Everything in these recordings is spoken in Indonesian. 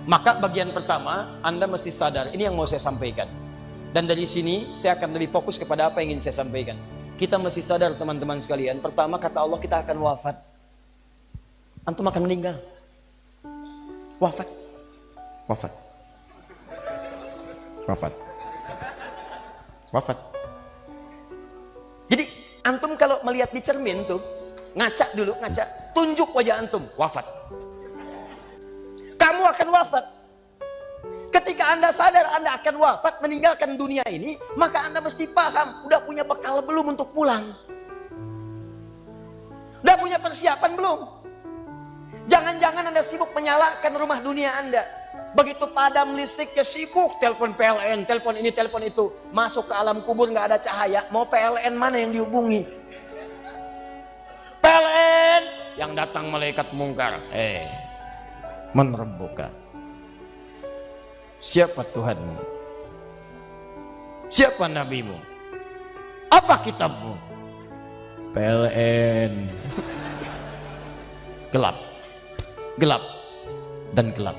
Maka bagian pertama, Anda mesti sadar, ini yang mau saya sampaikan. Dan dari sini, saya akan lebih fokus kepada apa yang ingin saya sampaikan. Kita mesti sadar teman-teman sekalian, pertama kata Allah kita akan wafat. Antum akan meninggal. Wafat. Wafat. Wafat. Wafat. Jadi, antum kalau melihat di cermin tuh, ngaca dulu, ngaca. Tunjuk wajah antum, wafat. Kamu akan wafat. Ketika Anda sadar Anda akan wafat, meninggalkan dunia ini, maka Anda mesti paham, udah punya bekal belum untuk pulang? Udah punya persiapan belum? Jangan-jangan Anda sibuk menyalakan rumah dunia Anda. Begitu padam listriknya, sibuk telepon PLN, telepon ini, telepon itu. Masuk ke alam kubur nggak ada cahaya, mau PLN mana yang dihubungi? PLN yang datang malaikat mungkar. Menerbuka. Siapa Tuhanmu? Siapa nabimu? Apa kitabmu? PLN. Gelap. Gelap dan gelap.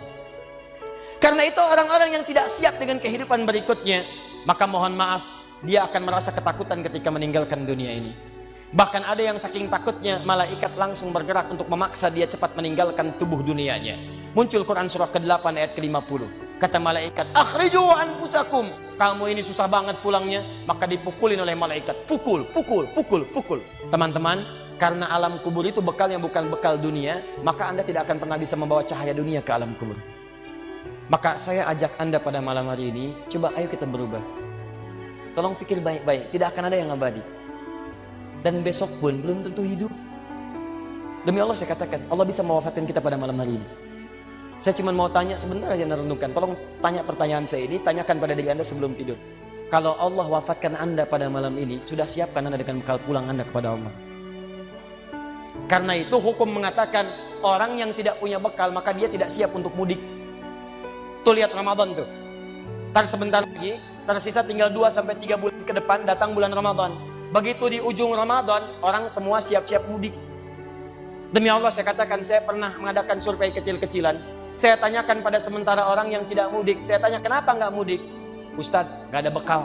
Karena itu orang-orang yang tidak siap dengan kehidupan berikutnya, maka mohon maaf, dia akan merasa ketakutan ketika meninggalkan dunia ini. Bahkan ada yang saking takutnya, malaikat langsung bergerak untuk memaksa dia cepat meninggalkan tubuh dunianya. Muncul Quran surah ke-8 ayat ke-50. Kata malaikat, akhriju anfusakum. Kamu ini susah banget pulangnya, maka dipukulin oleh malaikat. Pukul, pukul, pukul, pukul. Teman-teman, karena alam kubur itu bekalnya bukan bekal dunia, maka Anda tidak akan pernah bisa membawa cahaya dunia ke alam kubur. Maka saya ajak Anda pada malam hari ini, coba ayo kita berubah. Tolong pikir baik-baik, tidak akan ada yang abadi. Dan besok pun belum tentu hidup. Demi Allah saya katakan, Allah bisa mewafatkan kita pada malam hari ini. Saya cuma mau tanya sebentar aja merenungkan. Tolong tanya pertanyaan saya ini, tanyakan pada diri Anda sebelum tidur. Kalau Allah wafatkan Anda pada malam ini, sudah siapkan Anda dengan bekal pulang Anda kepada Allah. Karena itu hukum mengatakan orang yang tidak punya bekal maka dia tidak siap untuk mudik. Tuh lihat Ramadan tuh. Ntar sebentar lagi, tersisa tinggal 2-3 bulan ke depan datang bulan Ramadan. Begitu di ujung Ramadan, orang semua siap-siap mudik. Demi Allah saya katakan, saya pernah mengadakan survei kecil-kecilan. Saya tanyakan pada sementara orang yang tidak mudik, saya tanya kenapa nggak mudik? Ustadz, nggak ada bekal.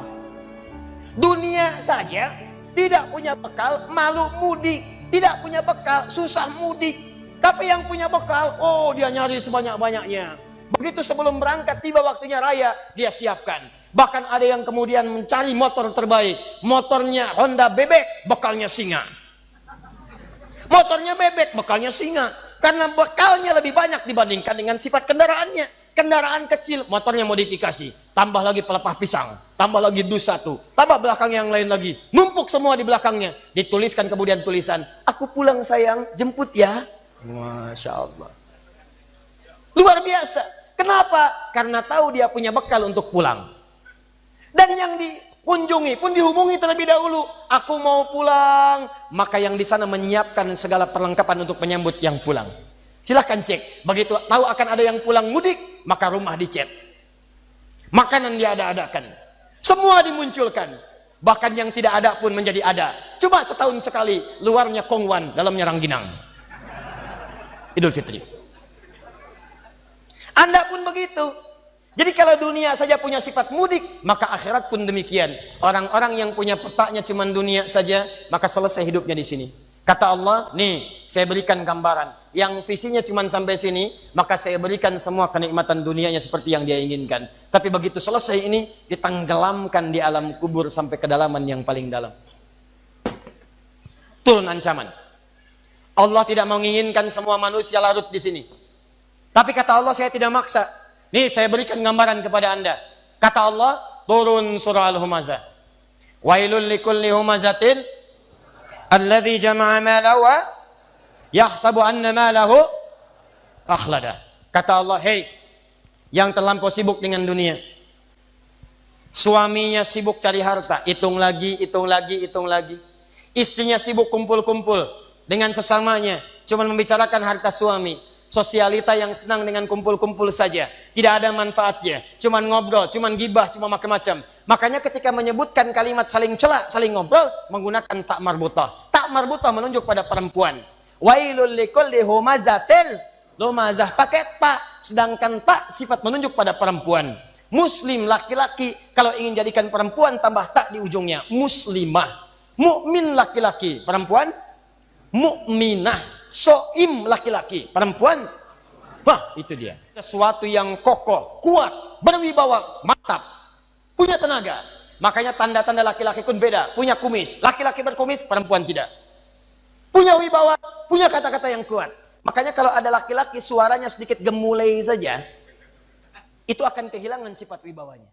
Dunia saja tidak punya bekal, malu mudik. Tidak punya bekal, susah mudik. Tapi yang punya bekal, oh dia nyari sebanyak-banyaknya. Begitu sebelum berangkat, tiba waktunya raya, dia siapkan. Bahkan ada yang kemudian mencari motor terbaik. Motornya Honda bebek, bekalnya singa. Motornya bebek, bekalnya singa. Karena bekalnya lebih banyak dibandingkan dengan sifat kendaraannya. Kendaraan kecil, motornya modifikasi. Tambah lagi pelepah pisang. Tambah lagi dus 1. Tambah belakang yang lain lagi. Numpuk semua di belakangnya. Dituliskan kemudian tulisan, aku pulang sayang, jemput ya. Masya Allah. Luar biasa. Kenapa? Karena tahu dia punya bekal untuk pulang. Dan yang dikunjungi pun dihubungi terlebih dahulu. Aku mau pulang. Maka yang di sana menyiapkan segala perlengkapan untuk menyambut yang pulang. Silahkan cek. Begitu tahu akan ada yang pulang mudik, maka rumah dicet. Makanan diada-adakan. Semua dimunculkan. Bahkan yang tidak ada pun menjadi ada. Cuma setahun sekali. Luarnya kongwan, dalamnya rangginang. Idul Fitri. Anda pun begitu. Jadi kalau dunia saja punya sifat mudik, maka akhirat pun demikian. Orang-orang yang punya petanya cuma dunia saja, maka selesai hidupnya di sini. Kata Allah, nih saya berikan gambaran. Yang visinya cuma sampai sini, maka saya berikan semua kenikmatan dunianya seperti yang dia inginkan. Tapi begitu selesai ini, ditenggelamkan di alam kubur sampai kedalaman yang paling dalam. Turun ancaman. Allah tidak menginginkan semua manusia larut di sini. Tapi kata Allah, saya tidak maksa. Nih saya berikan gambaran kepada Anda. Kata Allah, turun surah Al-Humazah. Wailul likulli humazatin alladzi jama'a malahu wa yahsabu anna malahu akhlada. Kata Allah, hei yang terlampau sibuk dengan dunia. Suaminya sibuk cari harta, hitung lagi, hitung lagi, hitung lagi. Istrinya sibuk kumpul-kumpul dengan sesamanya, cuma membicarakan harta suami. Sosialita yang senang dengan kumpul-kumpul saja, tidak ada manfaatnya, cuman ngobrol, cuman gibah, cuma macam-macam. Makanya ketika menyebutkan kalimat saling cela, saling ngobrol, menggunakan tak marbutah. Tak marbutah menunjuk pada perempuan. Wailul likulli humazatil Lo mazah pakai ta, sedangkan ta sifat menunjuk pada perempuan. Muslim laki-laki, kalau ingin jadikan perempuan tambah ta di ujungnya, muslimah. Mukmin laki-laki, perempuan mukminah. Soim laki-laki, perempuan. Wah, itu dia. Sesuatu yang kokoh, kuat, berwibawa, mantap, punya tenaga. Makanya tanda-tanda laki-laki pun beda. Punya kumis, laki-laki berkumis, perempuan tidak. Punya wibawa, punya kata-kata yang kuat. Makanya kalau ada laki-laki suaranya sedikit gemulai saja, itu akan kehilangan sifat wibawanya.